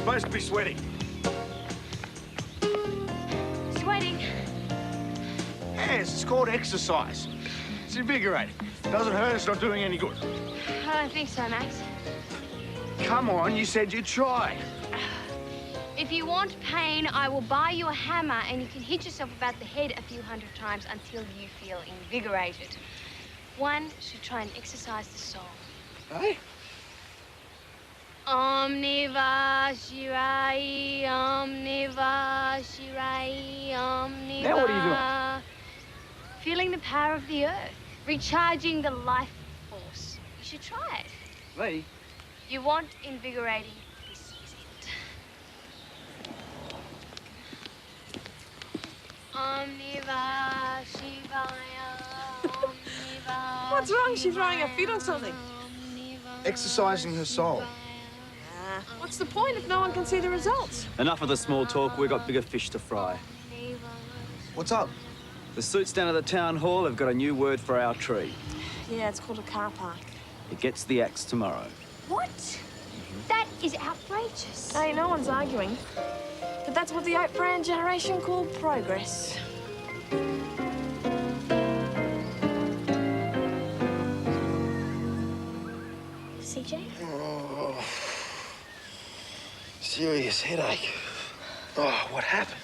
supposed to be sweating. Sweating? Yes, it's called exercise. It's invigorating. Doesn't hurt, it's not doing any good. I don't think so, Max. Come on, you said you'd try. If you want pain, I will buy you a hammer and you can hit yourself about the head a few hundred times until you feel invigorated. One should try and exercise the soul. Hey? Omniva Shirai, Omniva Shirai, Omniva. Now what are you doing? Feeling the power of the earth, recharging the life force. You should try it. Me? You want invigorating, this is it. Omniva Shivaya, Omniva. What's wrong? She's throwing her feet on something. Exercising her soul. What's the point if no one can see the results? Enough of the small talk. We've got bigger fish to fry. What's up? The suits down at the town hall have got a new word for our tree. Yeah, it's called a car park. It gets the axe tomorrow. What? That is outrageous. Hey, no one's arguing. But that's what the Oak Brand generation call progress. CJ? Oh, serious headache. Oh, what happened?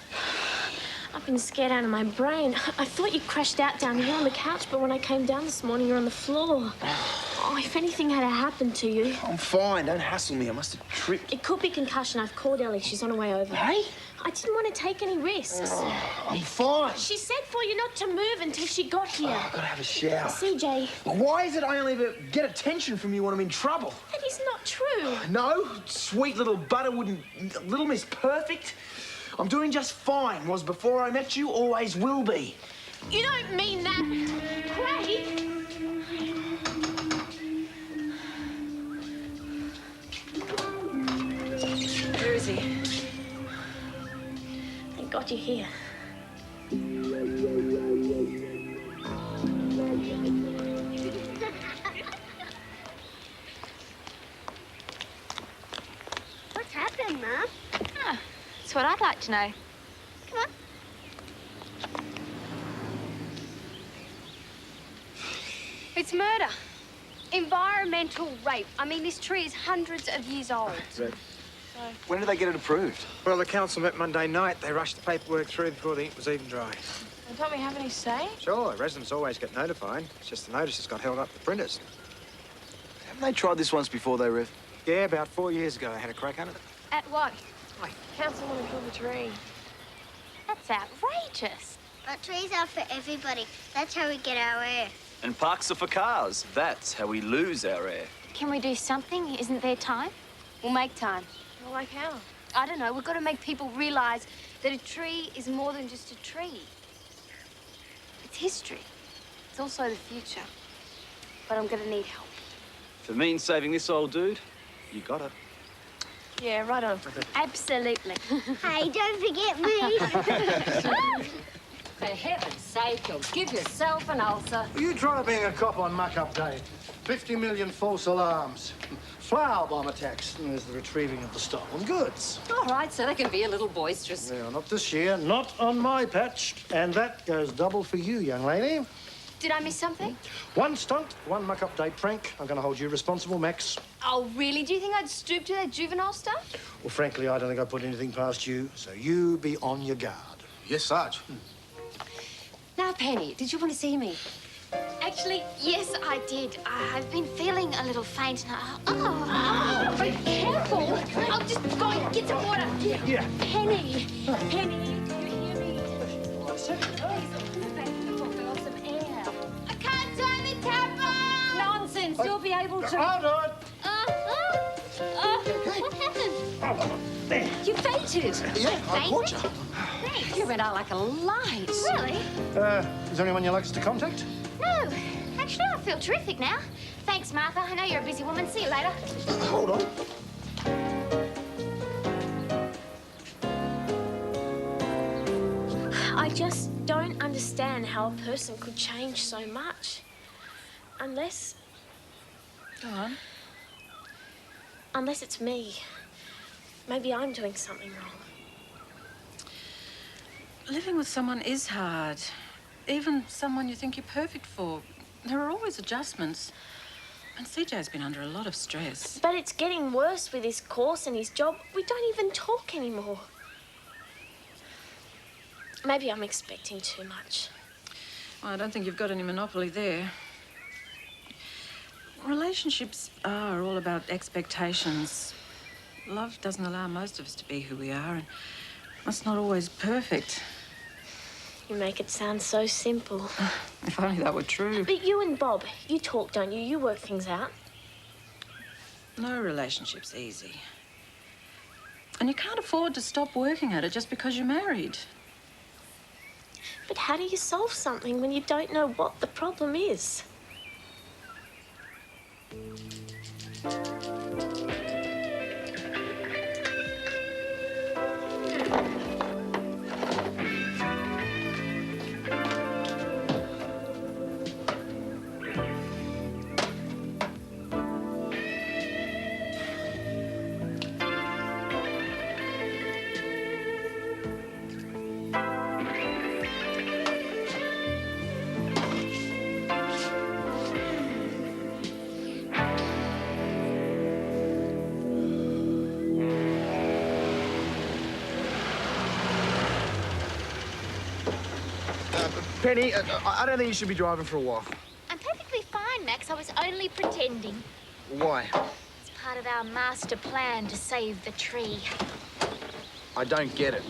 I've been scared out of my brain. I thought you crashed out down here on the couch, but when I came down this morning, you're on the floor. Oh, if anything had happened to you. I'm fine. Don't hassle me. I must have tripped. It could be concussion. I've called Elly. She's on her way over. Hey? I didn't want to take any risks. Oh, I'm fine. She said for you not to move until she got here. Oh, I've got to have a shower. CJ. Why is it I only ever get attention from you when I'm in trouble? That is not true. No, sweet little butterwood, little Miss Perfect. I'm doing just fine. Was before I met you, always will be. You don't mean that. Craig! Where is he? Thank God you're here. What's happened, Mum? Oh, that's what I'd like to know. Come on. It's murder. Environmental rape. I mean, this tree is hundreds of years old. When did they get it approved? Well, the council met Monday night. They rushed the paperwork through before the ink was even dry. Well, don't we have any say? Sure, residents always get notified. It's just the notices got held up at the printers. Haven't they tried this once before, though, Rev? Yeah, about 4 years ago, they had a crack at it. At what? Council want to kill the tree. That's outrageous. But trees are for everybody. That's how we get our air. And parks are for cars. That's how we lose our air. Can we do something? Isn't there time? We'll make time. Well, like how? I don't know. We've got to make people realize that a tree is more than just a tree. It's history. It's also the future. But I'm going to need help. If it means saving this old dude, you got it. Yeah, right on. Absolutely. Hey, don't forget me. For heaven's sake, you'll give yourself an ulcer. You try being a cop on muck-up day. 50 million false alarms. Flower bomb attacks. And there's the retrieving of the stolen goods. All right, so they can be a little boisterous. Yeah, not this year. Not on my patch. And that goes double for you, young lady. Did I miss something? One stunt, one muck-up day prank. I'm going to hold you responsible, Max. Oh, really? Do you think I'd stoop to that juvenile stuff? Well, frankly, I don't think I put anything past you, so you be on your guard. Yes, Sarge. Now, Penny, did you want to see me? Actually, yes, I did. I've been feeling a little faint now. Be careful. I'll just go and get some water. Yeah. Penny. Penny, do you hear me? Please, back before I got some air. I can't turn the tap on! Nonsense, you'll be able to... I'll do it. What happened? You fainted. Yeah, I caught you. Thanks. You went out like a light. Really? Is there anyone you'd like us to contact? No. Actually, I feel terrific now. Thanks, Martha. I know you're a busy woman. See you later. Hold on. I just don't understand how a person could change so much. Unless... Go on. Unless it's me. Maybe I'm doing something wrong. Living with someone is hard. Even someone you think you're perfect for. There are always adjustments. And CJ's been under a lot of stress. But it's getting worse with his course and his job. We don't even talk anymore. Maybe I'm expecting too much. Well, I don't think you've got any monopoly there. Relationships are all about expectations. Love doesn't allow most of us to be who we are, and that's not always perfect. You make it sound so simple. If only that were true. But you and Bob, you talk, don't you? You work things out. No relationship's easy. And you can't afford to stop working at it just because you're married. But how do you solve something when you don't know what the problem is? Penny, I don't think you should be driving for a while. I'm perfectly fine, Max. I was only pretending. Why? It's part of our master plan to save the tree. I don't get it.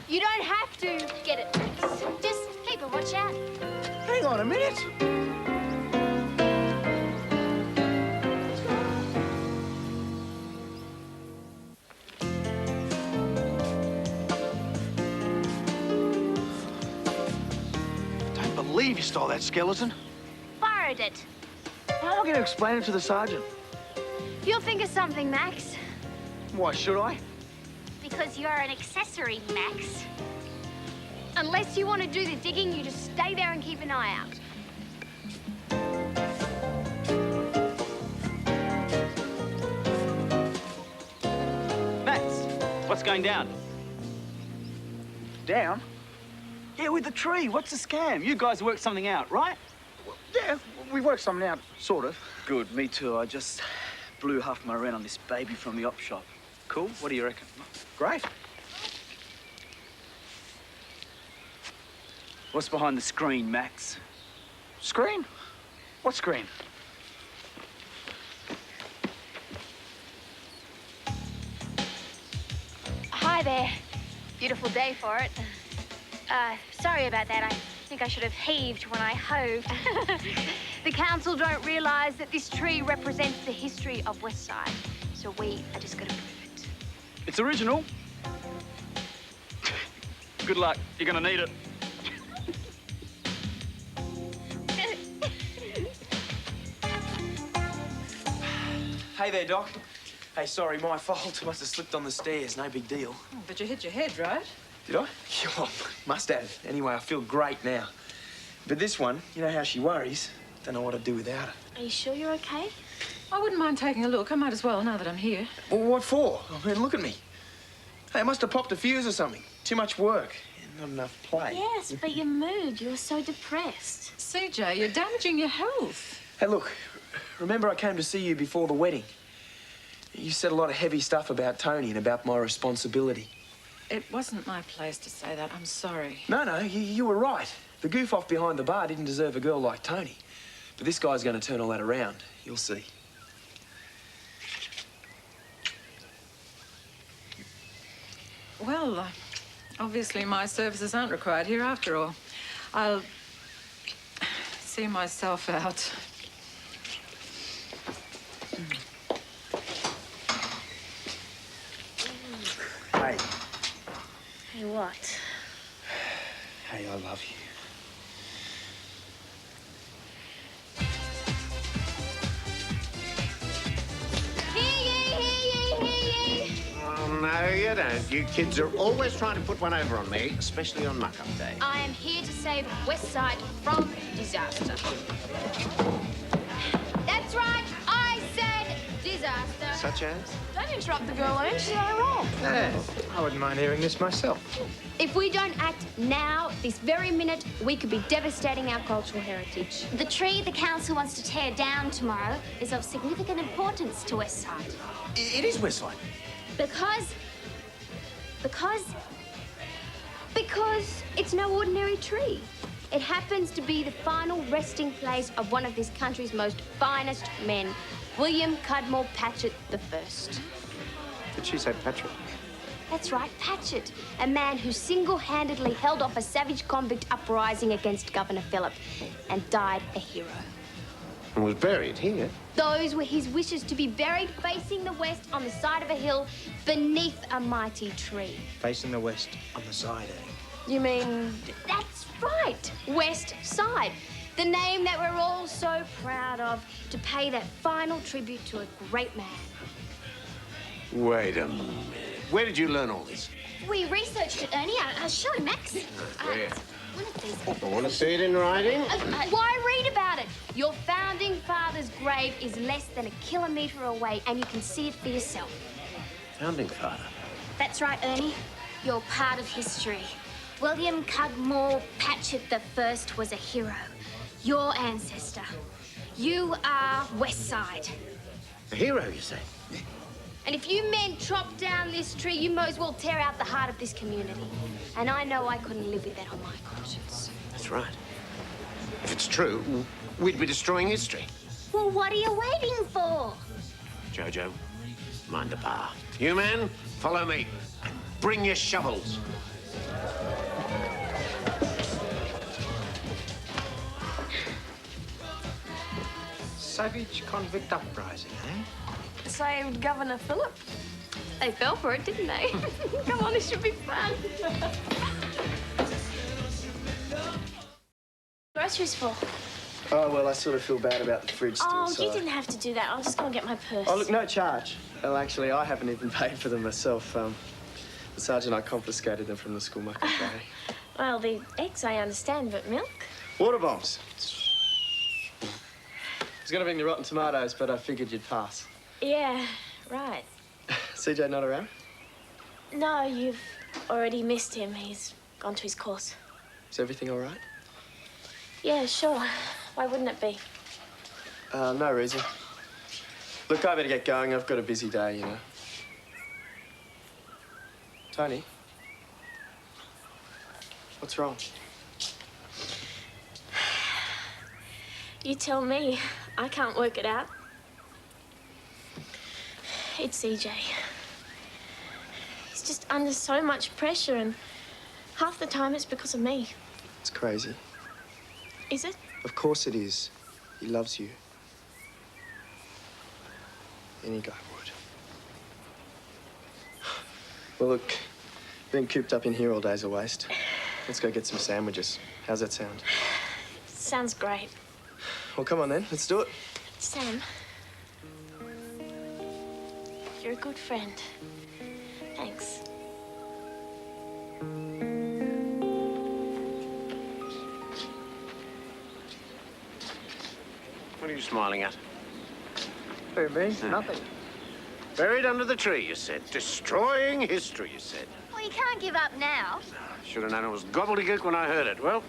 You don't have to get it, Max. Just keep a watch out. Hang on a minute. I can't believe you stole that skeleton. Borrowed it. How am I going to explain it to the sergeant? You'll think of something, Max. Why should I? Because you're an accessory, Max. Unless you want to do the digging, you just stay there and keep an eye out. Max, what's going down? Down? Yeah, with the tree. What's the scam? You guys worked something out, right? Yeah, we worked something out, sort of. Good, me too. I just blew half my rent on this baby from the op shop. Cool? What do you reckon? Great. What's behind the screen, Max? Screen? What screen? Hi there. Beautiful day for it. Sorry about that. I think I should have heaved when I hove. The council don't realise that this tree represents the history of West Side. So we are just going to prove it. It's original. Good luck. You're gonna need it. Hey there, Doc. Hey, sorry, my fault. Must have slipped on the stairs. No big deal. Oh, but you hit your head, right? Did I? Oh, must have. Anyway, I feel great now. But this one, you know how she worries. Don't know what I'd do without her. Are you sure you're okay? I wouldn't mind taking a look. I might as well, now that I'm here. Well, what for? I mean, look at me. Hey, I must have popped a fuse or something. Too much work. And not enough play. Yes, but your mood, you were so depressed. CJ, you're damaging your health. Hey, look. Remember I came to see you before the wedding? You said a lot of heavy stuff about Tony and about my responsibility. It wasn't my place to say that. I'm sorry. No, you were right. The goof-off behind the bar didn't deserve a girl like Tony. But this guy's going to turn all that around. You'll see. Well, obviously my services aren't required here after all. I'll see myself out. Hey. Hey, what? Hey, I love you. Oh, no, you don't. You kids are always trying to put one over on me, especially on muck-up day. I am here to save West Side from disaster. That's right, I said Such as? Don't interrupt the girl, Ern. She's on a roll. Yeah, I wouldn't mind hearing this myself. If we don't act now, this very minute, we could be devastating our cultural heritage. The tree the council wants to tear down tomorrow is of significant importance to West Side. It is West Side. Because it's no ordinary tree. It happens to be the final resting place of one of this country's most finest men, William Cudmore Patchett I. Did she say Patrick? That's right, Patchett, a man who single-handedly held off a savage convict uprising against Governor Phillip and died a hero. And was buried here. Those were his wishes, to be buried facing the west on the side of a hill beneath a mighty tree. Facing the west on the side, eh? You mean... That's right, West Side. The name that we're all so proud of, to pay that final tribute to a great man. Wait a minute. Where did you learn all this? We researched it, Ernie. I'll show you, Max. Where? One of these. I want to see it in writing. Why read about it? Your founding father's grave is less than a kilometre away, and you can see it for yourself. Founding father. That's right, Ernie. You're part of history. William Cudmore Patchett I was a hero. Your ancestor. You are West Side. A hero, you say? And if you men chop down this tree, you might as well tear out the heart of this community. And I know I couldn't live with that on my conscience. That's right. If it's true, we'd be destroying history. Well, what are you waiting for? Jojo, mind the bar. You men, follow me. Bring your shovels. Savage convict uprising, eh? Saved Governor Phillip. They fell for it, didn't they? Come on, this should be fun. Groceries for? Oh, well, I sort of feel bad about the fridge still, Oh, so... you didn't have to do that. I was just going to get my purse. Oh, look, no charge. Well, actually, I haven't even paid for them myself. The sergeant, I confiscated them from the school market day. Well, the eggs I understand, but milk? Water bombs. I was going to bring the rotten tomatoes, but I figured you'd pass. Yeah, right. CJ not around? No, you've already missed him. He's gone to his course. Is everything all right? Yeah, sure. Why wouldn't it be? No reason. Look, I better get going. I've got a busy day, you know. Tony? What's wrong? You tell me. I can't work it out. It's CJ. He's just under so much pressure, and half the time it's because of me. It's crazy. Is it? Of course it is. He loves you. Any guy would. Well, look, being cooped up in here all day's a waste. Let's go get some sandwiches. How's that sound? Sounds great. Well, come on then. Let's do it. Sam, you're a good friend. Thanks. What are you smiling at? Who, me? Nothing. Buried under the tree, you said. Destroying history, you said. Well, you can't give up now. Should have known it was gobbledygook when I heard it. Well,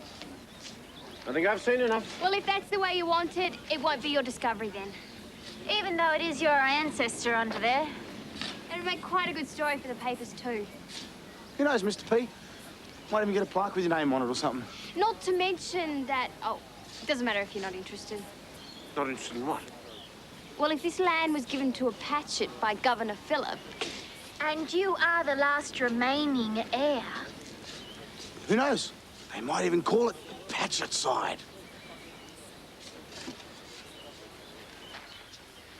I think I've seen enough. Well, if that's the way you want it, it won't be your discovery then. Even though it is your ancestor under there. It'd make quite a good story for the papers too. Who knows, Mr. P? Might even get a plaque with your name on it or something. Not to mention that... Oh, it doesn't matter if you're not interested. Not interested in what? Well, if this land was given to a Patchett by Governor Phillip... And you are the last remaining heir. Who knows? They might even call it Patchett Side.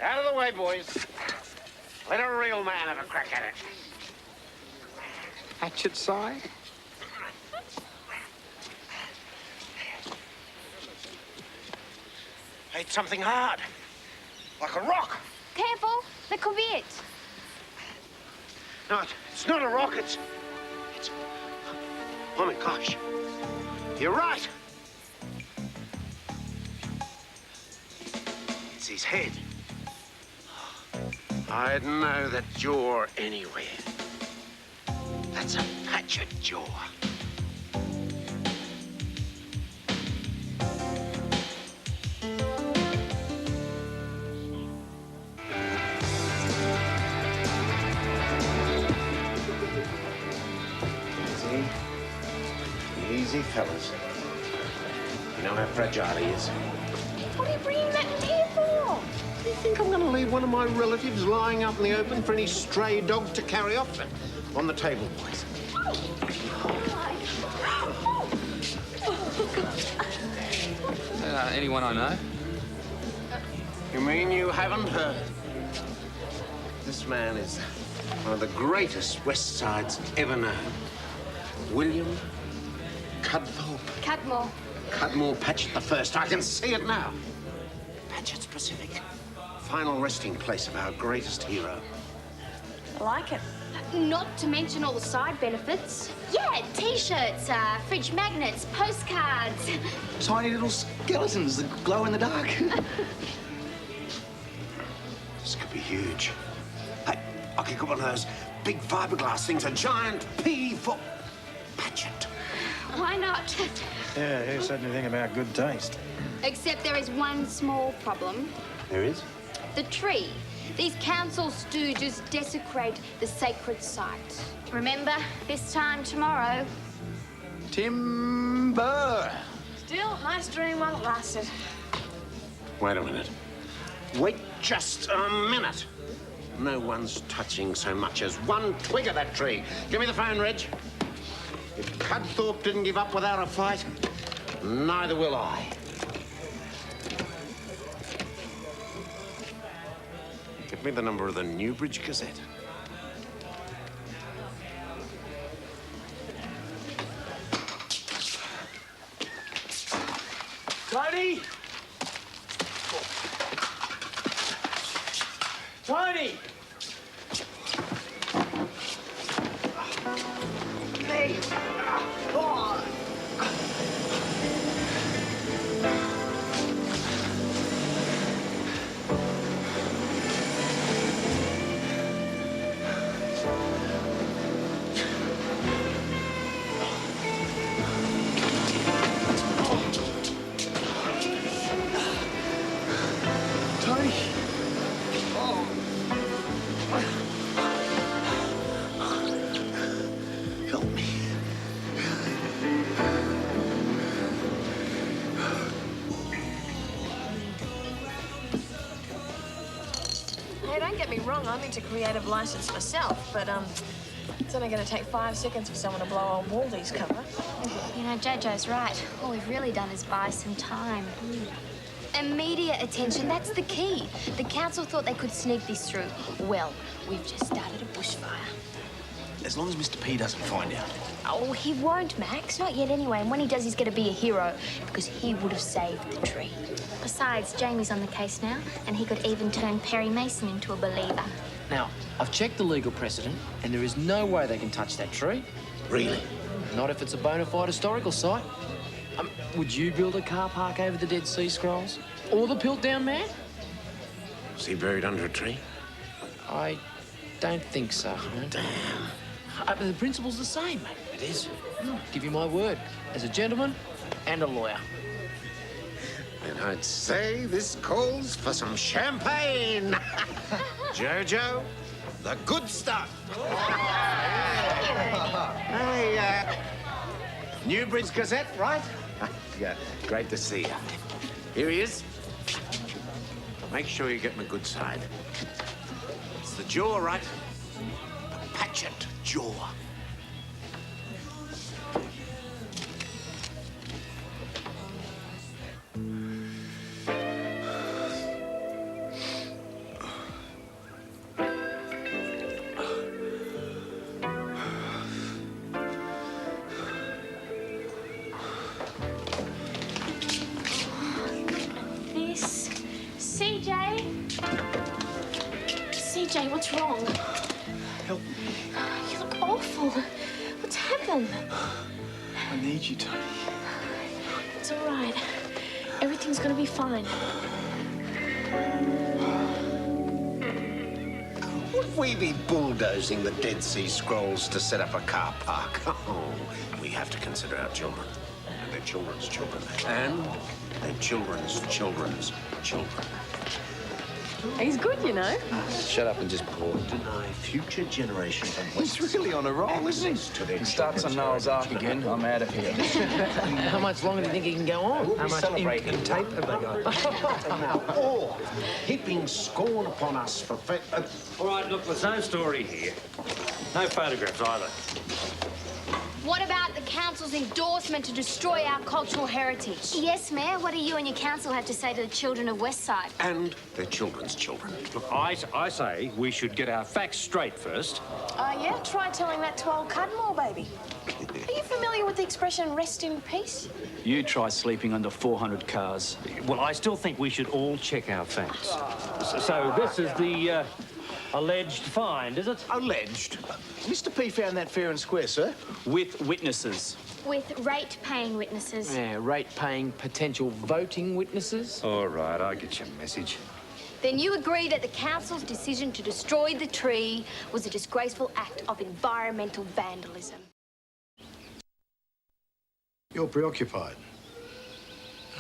Out of the way, boys. Let a real man have a crack at it. Hatchet side? Hate something hard. Like a rock. Careful, that could be it. No, it's not a rock, it's... Oh, my gosh. You're right. It's his head. I'd know that jaw anywhere. That's a Patchett jaw. Easy, fellas. You know how fragile he is. What are you bringing that in here for? Do you think I'm going to leave one of my relatives lying out in the open for any stray dog to carry off? On the table, boys. Anyone I know? You mean you haven't heard? This man is one of the greatest West Sides ever known. William Cudthorpe. Cudmore. Cudmore Patchett the First. I can see it now. Patchett's Pacific. Final resting place of our greatest hero. I like it. Not to mention all the side benefits. Yeah, T-shirts, fridge magnets, postcards. Tiny little skeletons that glow in the dark. This could be huge. Hey, I could get one of those big fiberglass things, a giant P for Patchett. Why not? Yeah, who said anything about good taste? Except there is one small problem. There is? The tree. These council stooges desecrate the sacred site. Remember, this time tomorrow. Timber. Still, nice dream while it lasted. Wait a minute. Wait just a minute. No one's touching so much as one twig of that tree. Give me the phone, Reg. If Cudthorpe didn't give up without a fight, neither will I. Give me the number of the Newbridge Gazette. Tony! Tony! Hey! Oh. Tony! Help me. Hey, don't get me wrong, I'm into creative license myself, but, it's only going to take 5 seconds for someone to blow old Waldy's cover. You know, Jojo's right. All we've really done is buy some time. Immediate attention, that's the key. The council thought they could sneak this through. Well, we've just started a bushfire. As long as Mr. P doesn't find out. Oh, he won't, Max. Not yet anyway. And when he does, he's going to be a hero because he would have saved the tree. Besides, Jamie's on the case now, and he could even turn Perry Mason into a believer. Now, I've checked the legal precedent, and there is no way they can touch that tree. Really? Not if it's a bona fide historical site. Would you build a car park over the Dead Sea Scrolls? Or the Piltdown Man? Is he buried under a tree? I don't think so. Damn. But the principle's the same, mate. It is. Give you my word, as a gentleman and a lawyer. Then I'd say this calls for some champagne. Jojo, the good stuff. Hey, Newbridge Gazette, right? Yeah, great to see you. Here he is. Make sure you get my good side. It's the jaw, right? The Patchett jaw. CJ, what's wrong? Help me. You look awful. What's happened? I need you, Tony. It's all right. Everything's gonna be fine. if we be bulldozing the Dead Sea Scrolls to set up a car park, we have to consider our children. And their children's children. And their children's children's children. He's good, you know. Shut up and just pour. Deny future generations and He's really on a roll, isn't he? to their He starts on Noah's Ark again. I'm out of here. How much longer do you think he can go on? How much ink and tape have they got? Or heaping scorn upon us for All right, look, there's no story here. No photographs either. What about the council's endorsement to destroy our cultural heritage? Yes, Mayor. What do you and your council have to say to the children of Westside? and their children's children. Look, I say we should get our facts straight first. Yeah, try telling that to old Cudmore, baby. Are you familiar with the expression rest in peace? You try sleeping under 400 cars. Well, I still think we should all check our facts. So this is the alleged find, is it? Alleged. Mr. P found that fair and square, sir. With witnesses. With rate-paying witnesses. Yeah, rate-paying potential voting witnesses. All right, I get your message. Then you agree that the council's decision to destroy the tree was a disgraceful act of environmental vandalism. You're preoccupied.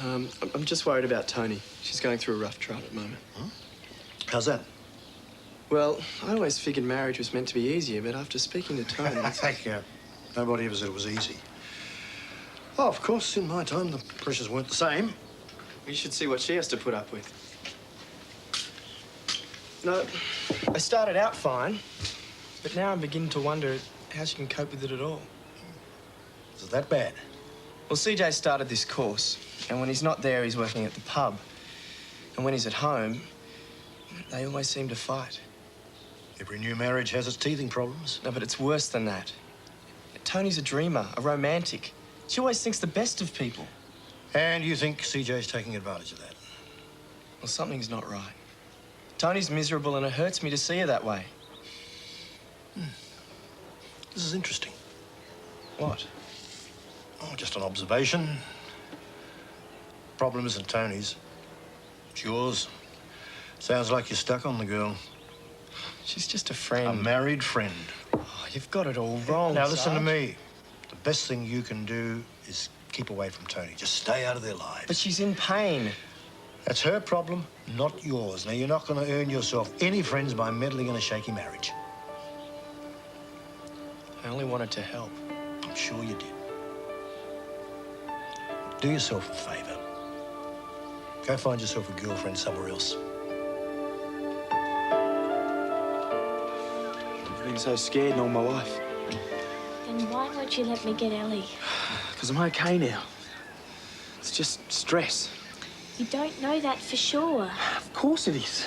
I'm just worried about Tony. She's going through a rough trial at the moment. Huh? How's that? Well, I always figured marriage was meant to be easier, but after speaking to Tony... Thank you. Nobody ever said it was easy. Oh, of course, in my time, the pressures weren't the same. You should see what she has to put up with. No, I started out fine, but now I'm beginning to wonder how she can cope with it at all. Is it that bad? Well, CJ started this course, and when he's not there, he's working at the pub. And when he's at home, they always seem to fight. Every new marriage has its teething problems. No, but it's worse than that. Tony's a dreamer, a romantic. She always thinks the best of people. And you think CJ's taking advantage of that? Well, something's not right. Tony's miserable, and it hurts me to see her that way. This is interesting. What? Oh, just an observation. Problem isn't Tony's. It's yours. Sounds like you're stuck on the girl. She's just a friend. A married friend. Oh, you've got it all wrong, Now, listen to Sarge. me. The best thing you can do is keep away from Tony. Just stay out of their lives. But she's in pain. That's her problem, not yours. Now, you're not going to earn yourself any friends by meddling in a shaky marriage. I only wanted to help. I'm sure you did. Do yourself a favor. Go find yourself a girlfriend somewhere else. I've been so scared all my life. Then why won't you let me get Elly? Because I'm okay now. It's just stress. You don't know that for sure. Of course it is.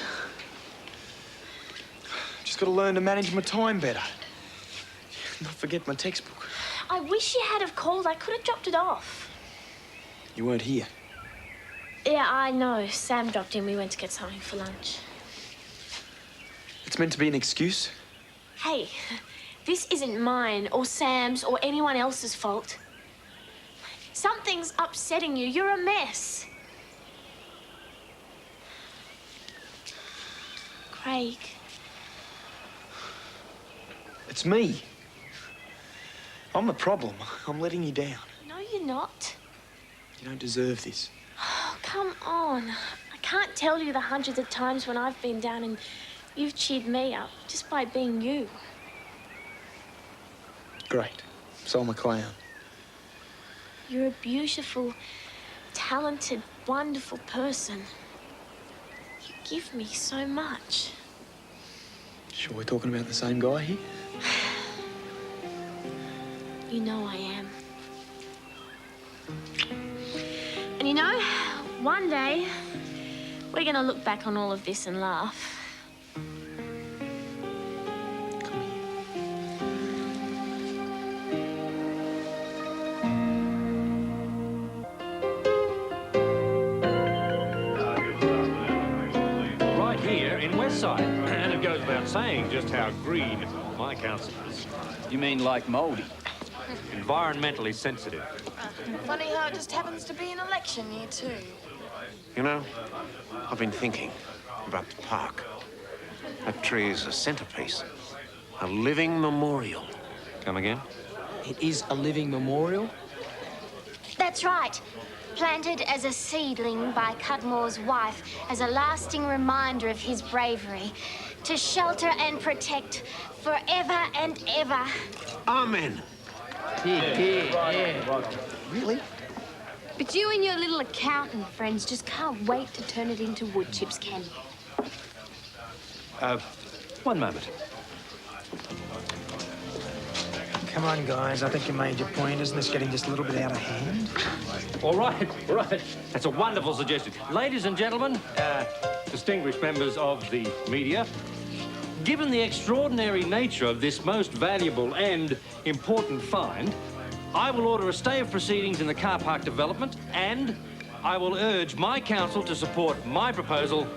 Just got to learn to manage my time better. Not forget my textbook. I wish you had have called. I could have dropped it off. You weren't here. Yeah, I know. Sam dropped in. We went to get something for lunch. It's meant to be an excuse. Hey, this isn't mine or Sam's or anyone else's fault. Something's upsetting you. You're a mess. Craig. It's me. I'm the problem. I'm letting you down. No, you're not. You don't deserve this. Oh, come on. I can't tell you the hundreds of times when I've been down and you've cheered me up just by being you. Great. So I'm a clown. You're a beautiful, talented, wonderful person. You give me so much. Sure we're talking about the same guy here? You know I am. And you know, one day, we're gonna look back on all of this and laugh. Right here in Westside. And it goes without saying just how green my council is. You mean like mouldy? Environmentally sensitive. Funny how it just happens to be an election year, too. You know, I've been thinking about the park. That tree is a centerpiece. A living memorial. Come again? It is a living memorial? That's right. Planted as a seedling by Cudmore's wife as a lasting reminder of his bravery. To shelter and protect forever and ever. Amen. Yeah. Really? But you and your little accountant friends just can't wait to turn it into wood chips, can you? One moment. Come on, guys. I think you made your point. Isn't this getting just a little bit out of hand? All right. That's a wonderful suggestion. Ladies and gentlemen, distinguished members of the media, given the extraordinary nature of this most valuable and important find, I will order a stay of proceedings in the car park development, and I will urge my council to support my proposal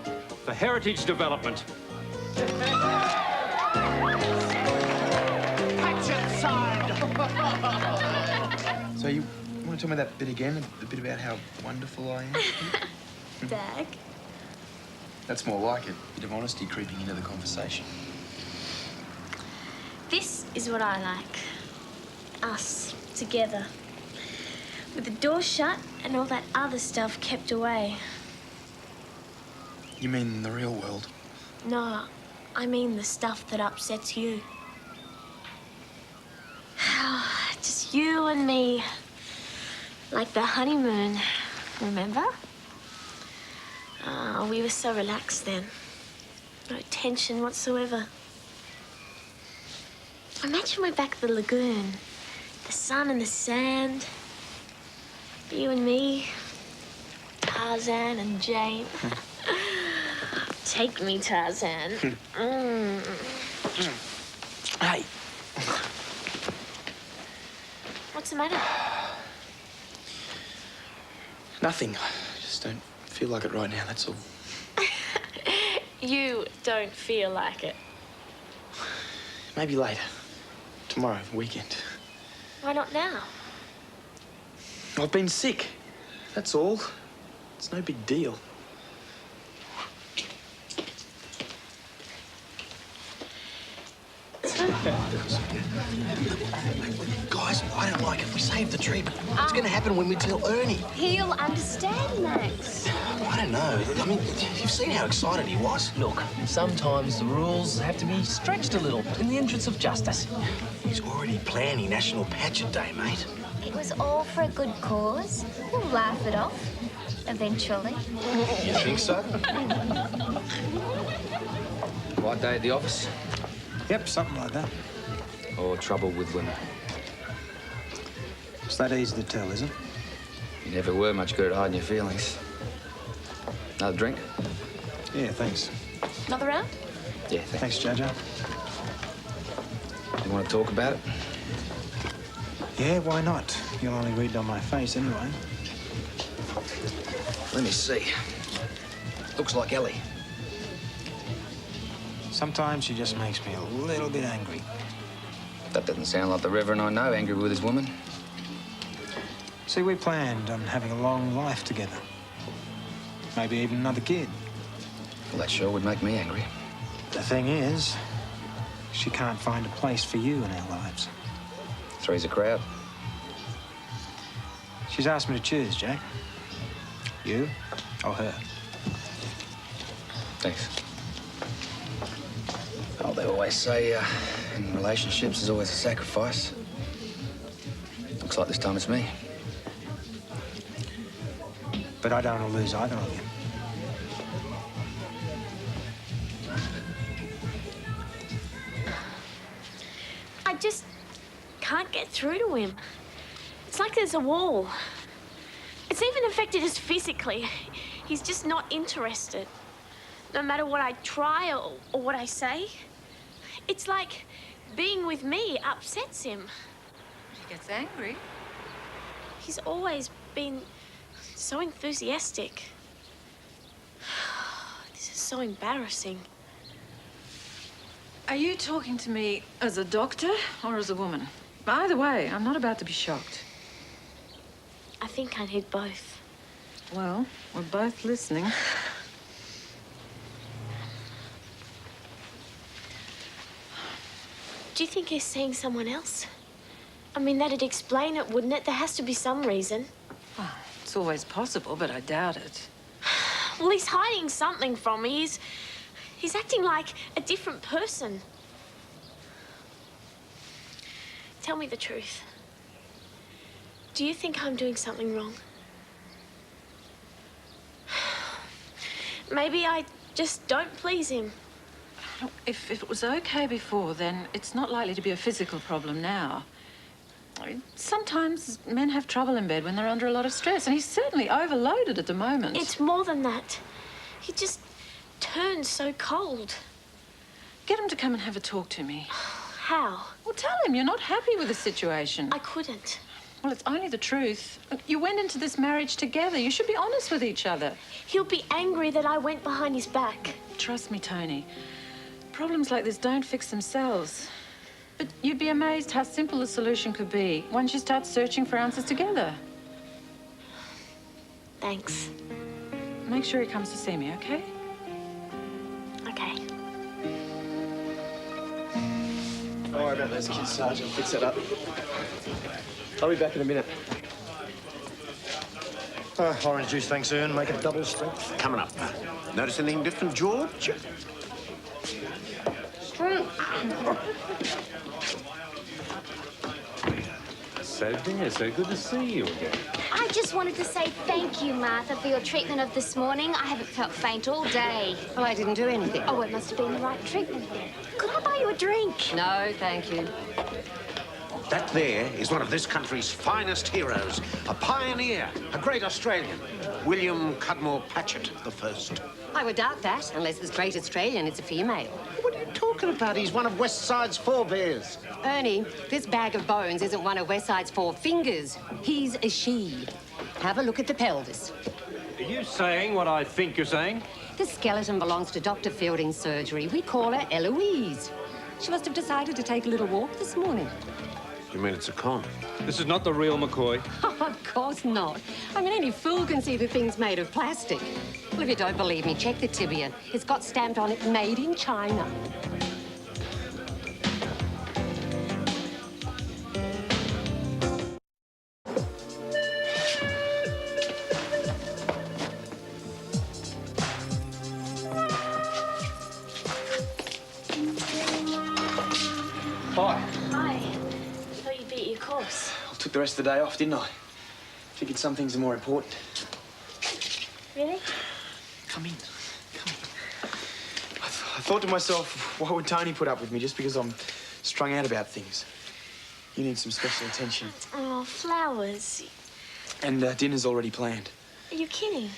for heritage development. So you want to tell me that bit again? The bit about how wonderful I am? Dag. That's more like it. A bit of honesty creeping into the conversation. This is what I like. Us, together. With the door shut and all that other stuff kept away. You mean the real world? No, I mean the stuff that upsets you. Just you and me. Like the honeymoon, remember? Oh, we were so relaxed then. No tension whatsoever. Imagine we're back at the lagoon. The sun and the sand. You and me. Tarzan and Jane. Take me, Tarzan. Hey. What's the matter? Nothing. I just don't feel like it right now, that's all. You don't feel like it. Maybe later. Tomorrow, weekend. Why not now? I've been sick. That's all. It's no big deal. Guys, I don't like it. We saved the tree, but what's going to happen when we tell Ernie? He'll understand, Max. I don't know. I mean, you've seen how excited he was. Look, sometimes the rules have to be stretched a little in the interest of justice. He's already planning National Patchet Day, mate. It was all for a good cause. We'll laugh it off. Eventually. You think so? Right day at the office? Yep, something like that. Or trouble with women? It's that easy to tell, is it? You never were much good at hiding your feelings. Another drink? Yeah, thanks. Another round? Yeah, Thanks, Jojo. You want to talk about it? Yeah, why not? You'll only read it on my face anyway. Let me see. Looks like Elly. Sometimes she just makes me a little bit angry. That doesn't sound like the Reverend I know, angry with his woman. See, we planned on having a long life together. Maybe even another kid. Well, that sure would make me angry. The thing is, she can't find a place for you in our lives. Three's a crowd. She's asked me to choose, Jack. You or her. Thanks. Oh, they always say in relationships there's always a sacrifice. Looks like this time it's me. But I don't want to lose either of you. I just can't get through to him. It's like there's a wall. It's even affected us physically. He's just not interested. No matter what I try or what I say. It's like being with me upsets him. He gets angry. He's always been so enthusiastic. This is so embarrassing. Are you talking to me as a doctor or as a woman? Either way, I'm not about to be shocked. I think I need both. Well, we're both listening. Do you think he's seeing someone else? I mean, that'd explain it, wouldn't it? There has to be some reason. Well, it's always possible, but I doubt it. Well, he's hiding something from me. He's acting like a different person. Tell me the truth. Do you think I'm doing something wrong? Maybe I just don't please him. If it was okay before, then it's not likely to be a physical problem now. I mean, sometimes men have trouble in bed when they're under a lot of stress, and he's certainly overloaded at the moment. It's more than that. He just turns so cold. Get him to come and have a talk to me. How? Well, tell him you're not happy with the situation. I couldn't. Well, it's only the truth. You went into this marriage together. You should be honest with each other. He'll be angry that I went behind his back. Trust me, Tony. Problems like this don't fix themselves. But you'd be amazed how simple the solution could be once you start searching for answers together. Thanks. Make sure he comes to see me, okay? Okay. Don't worry about those kids, Sergeant. I'll fix it up. I'll be back in a minute. Orange juice, thanks, Ern. Make it double strength. Coming up. Notice anything different, George? So dear, so good to see you again. I just wanted to say thank you, Martha, for your treatment of this morning. I haven't felt faint all day. Well, I didn't do anything. Oh, it must have been the right treatment then. Could I buy you a drink? No, thank you. That there is one of this country's finest heroes, a pioneer, a great Australian, William Cudmore Patchett the First. I would doubt that, unless this great Australian is a female. What are you talking about? He's one of West Side's forebears. Ernie, this bag of bones isn't one of West Side's four fingers. He's a she. Have a look at the pelvis. Are you saying what I think you're saying? The skeleton belongs to Dr. Fielding's surgery. We call her Eloise. She must have decided to take a little walk this morning. You mean it's a con? This is not the real McCoy. Of course not. I mean, any fool can see the thing's made of plastic. Well, if you don't believe me, check the tibia. It's got stamped on it, made in China. Hi. Hi. Thought you beat your course. I took the rest of the day off, didn't I? Figured some things are more important. Really? Come in. Come in. I thought to myself, why would Tony put up with me just because I'm strung out about things? You need some special attention. Oh, flowers. And dinner's already planned. Are you kidding?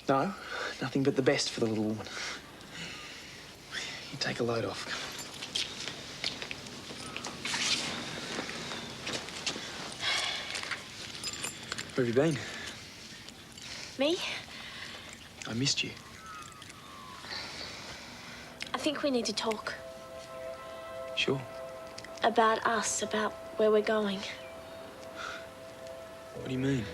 No, nothing but the best for the little woman. You take a load off. Where have you been? Me? I missed you. I think we need to talk. Sure. About us, about where we're going. What do you mean?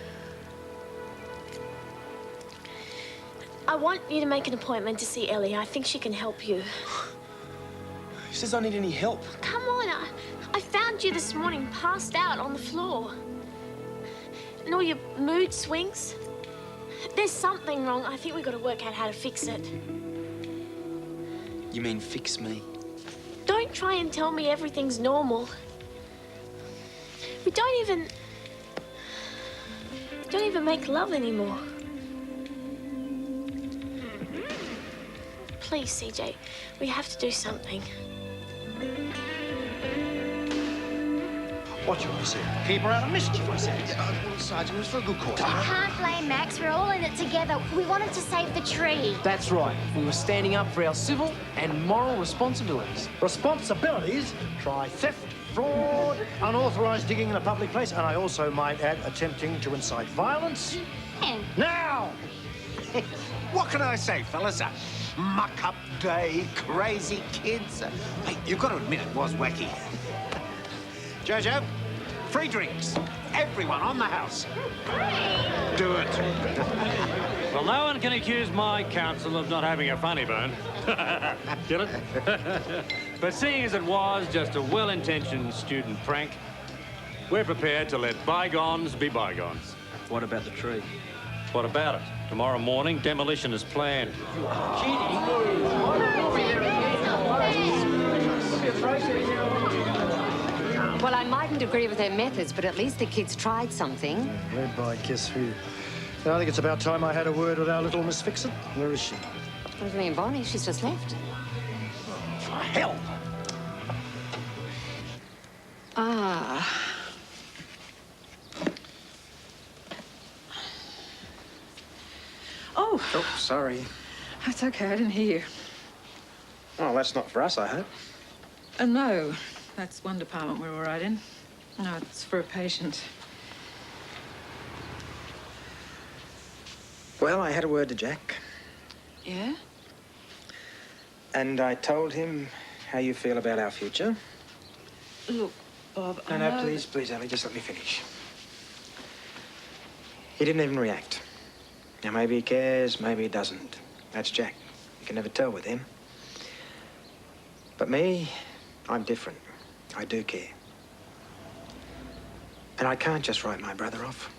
I want you to make an appointment to see Elly. I think she can help you. Who says I need any help? Come on, I found you this morning passed out on the floor. And all your mood swings. There's something wrong. I think we've got to work out how to fix it. You mean fix me? Don't try and tell me everything's normal. We don't even make love anymore. Please, CJ, we have to do something. What you want to see? Keep her out of mischief, I said. Sergeant, it was for a good cause. I can't blame Max. We're all in it together. We wanted to save the tree. That's right. We were standing up for our civil and moral responsibilities. Responsibilities? Try theft, fraud, unauthorised digging in a public place, and I also might add attempting to incite violence. Now! What can I say, fellas? Muck-up day, crazy kids. Hey, you've got to admit it was wacky. Jojo, free drinks. Everyone on the house. Do it. Well, no one can accuse my council of not having a funny bone. Get it? But seeing as it was just a well-intentioned student prank, we're prepared to let bygones be bygones. What about the tree? What about it? Tomorrow morning, demolition is planned. Well, I mightn't agree with their methods, but at least the kids tried something. Led by guess who? I think it's about time I had a word with our little Miss Fixit. Where is she? With me and Bonnie, she's just left. For hell! Ah. Oh. Oh, sorry. That's okay, I didn't hear you. Oh, that's not for us, I hope. No, that's one department we're all right in. No, it's for a patient. Well, I had a word to Jack. Yeah? And I told him how you feel about our future. Look, Bob, I No, know please, please, Elly, just let me finish. He didn't even react. Now, maybe he cares, maybe he doesn't. That's Jack. You can never tell with him. But me, I'm different. I do care. And I can't just write my brother off,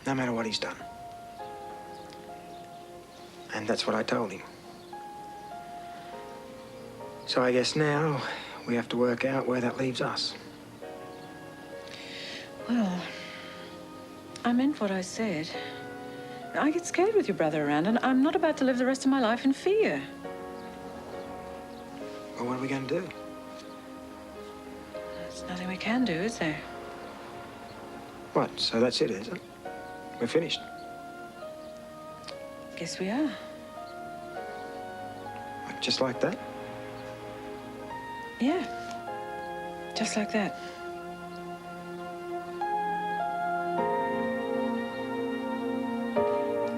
no matter what he's done. And that's what I told him. So I guess now we have to work out where that leaves us. Well, I meant what I said. I get scared with your brother around, and I'm not about to live the rest of my life in fear. Well, what are we going to do? There's nothing we can do, is there? What? So that's it, is it? We're finished. Guess we are. Like, just like that? Yeah. Just like that.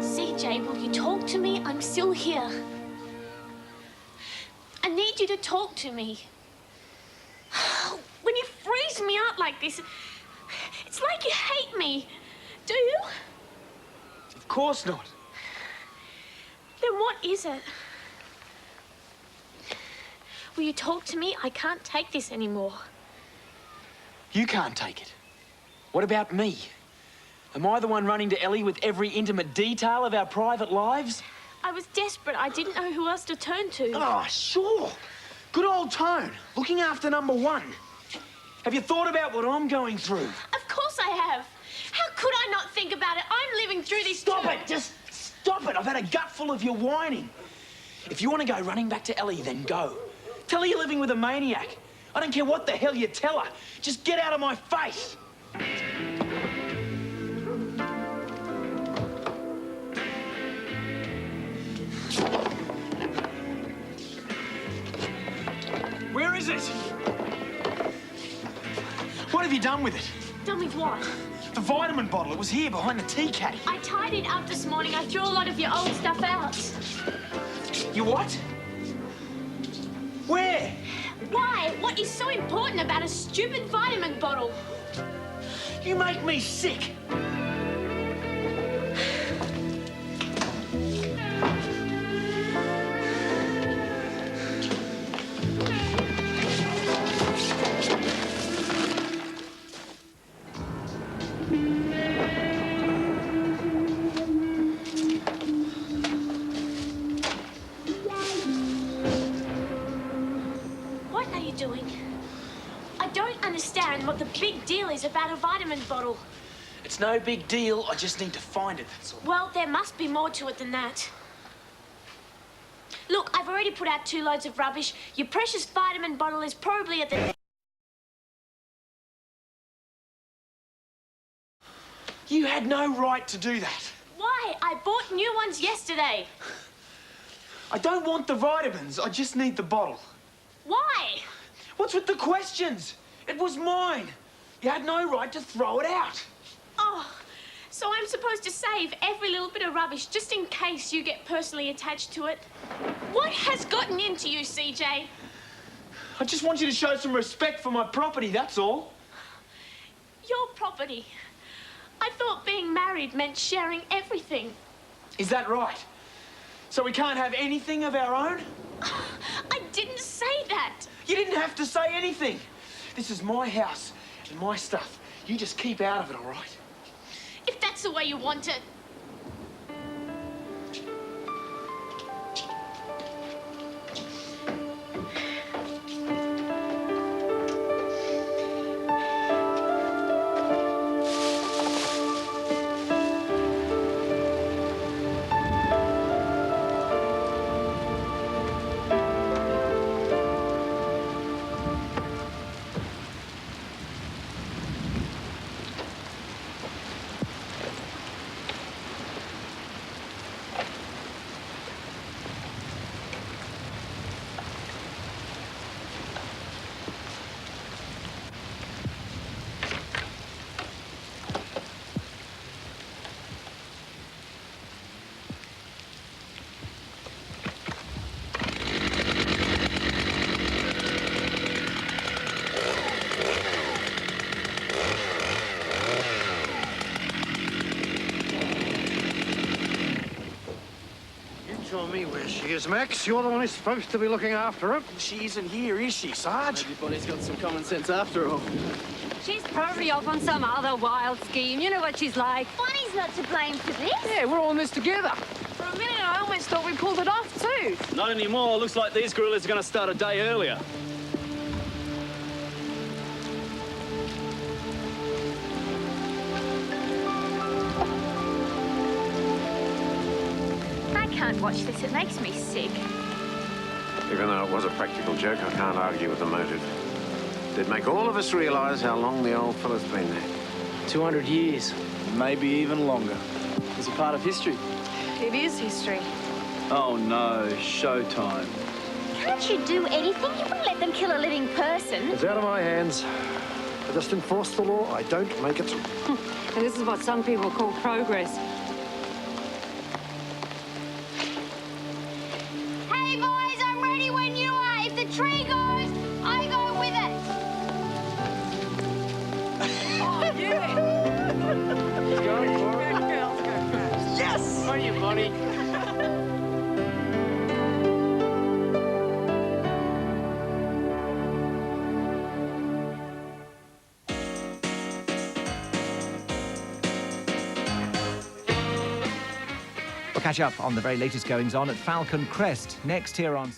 CJ, will you talk to me? I'm still here. I need you to talk to me. When you freeze me out like this, it's like you hate me. Do you? Of course not. Then what is it? Will you talk to me? I can't take this anymore. You can't take it. What about me? Am I the one running to Elly with every intimate detail of our private lives? I was desperate. I didn't know who else to turn to. Oh, sure. Good old Tone, looking after number one. Have you thought about what I'm going through? Of course I have. How could I not think about it? I'm living through this Stop too. it! Just stop it! I've had a gutful of your whining. If you want to go running back to Elly, then go. Tell her you're living with a maniac. I don't care what the hell you tell her. Just get out of my face. Where is it? What have you done with it? Done with what? The vitamin bottle. It was here behind the tea caddy. I tidied up this morning. I threw a lot of your old stuff out. You what? Where? Why? What is so important about a stupid vitamin bottle? You make me sick. What are you doing? I don't understand what the big deal is about a vitamin bottle. It's no big deal. I just need to find it, that's all. Well, there must be more to it than that. Look, I've already put out 2 loads of rubbish. Your precious vitamin bottle is probably at the... You had no right to do that. Why? I bought new ones yesterday. I don't want the vitamins. I just need the bottle. Why? What's with the questions? It was mine. You had no right to throw it out. Oh, so I'm supposed to save every little bit of rubbish just in case you get personally attached to it? What has gotten into you, CJ? I just want you to show some respect for my property, that's all. Your property. I thought being married meant sharing everything. Is that right? So we can't have anything of our own? I didn't say that. that? You didn't have to say anything. This is my house and my stuff. You just keep out of it, all right? If that's the way you want it. Tell me where she is, Max. You're the one who's supposed to be looking after her. She isn't here, is she, Sarge? Maybe Bonnie's got some common sense after all. She's probably off on some other wild scheme. You know what she's like. Bonnie's not to blame for this. Yeah, we're all in this together. For a minute, I almost thought we pulled it off, too. Not anymore. Looks like these gorillas are going to start a day earlier. I can't watch this. It makes me sick. Even though it was a practical joke, I can't argue with the motive. Did make all of us realise how long the old fella's been there. 200 years. Maybe even longer. It's a part of history. It is history. Oh, no. Showtime. Can't you do anything? You wouldn't let them kill a living person. It's out of my hands. I just enforce the law. I don't make it. And this is what some people call progress. Hey, boys, I'm ready when you are. If the tree goes, I go with it. Oh, yeah. Going for it. Good girls go first. Yes! On you, Bonnie. We'll catch up on the very latest goings-on at Falcon Crest next here on...